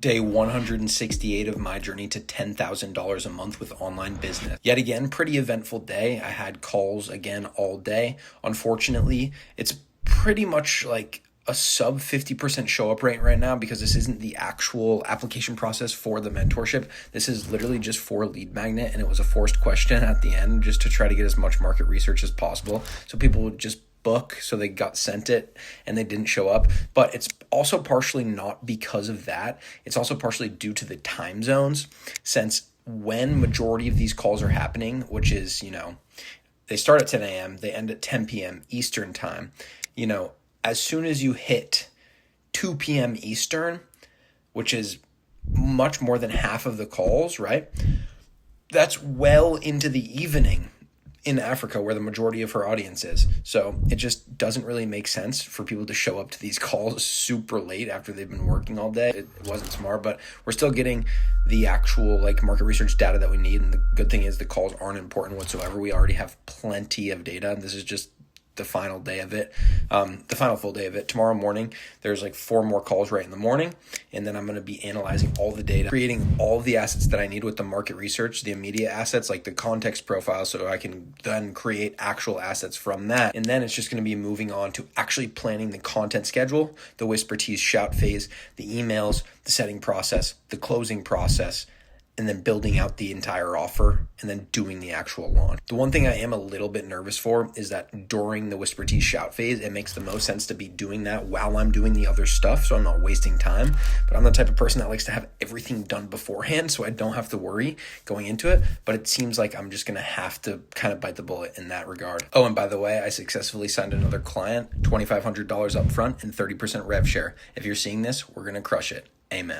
Day 168 of my journey to $10,000 a month with online business. Yet again, pretty eventful day. I had calls again all day. Unfortunately, it's pretty much like a sub 50% show up rate right now because this isn't the actual application process for the mentorship. This is literally just for Lead Magnet, and it was a forced question at the end just to try to get as much market research as possible. So people would just book, so they got sent it and they didn't show up. But it's also partially not because of that. It's also partially due to the time zones, since when majority of these calls are happening, which is, they start at 10 a.m., they end at 10 p.m. Eastern time. As soon as you hit 2 p.m. Eastern, which is much more than half of the calls, right? That's well into the evening in Africa, where the majority of her audience is. So it just doesn't really make sense for people to show up to these calls super late after they've been working all day. It wasn't smart, but we're still getting the actual market research data that we need. And the good thing is the calls aren't important whatsoever. We already have plenty of data, and this is just the final day of it, the final full day of it. Tomorrow morning, there's 4 more calls right in the morning, and then I'm going to be analyzing all the data, creating all of the assets that I need with the market research, the immediate assets like the context profile, so I can then create actual assets from that. And then it's just going to be moving on to actually planning the content schedule, the Whisper Tease shout phase, the emails, the setting process, the closing process, and then building out the entire offer and then doing the actual launch. The one thing I am a little bit nervous for is that during the Whisper Tease shout phase, it makes the most sense to be doing that while I'm doing the other stuff, so I'm not wasting time. But I'm the type of person that likes to have everything done beforehand, so I don't have to worry going into it. But it seems like I'm just gonna have to kind of bite the bullet in that regard. Oh, and by the way, I successfully signed another client, $2,500 up front and 30% rev share. If you're seeing this, we're gonna crush it. Amen.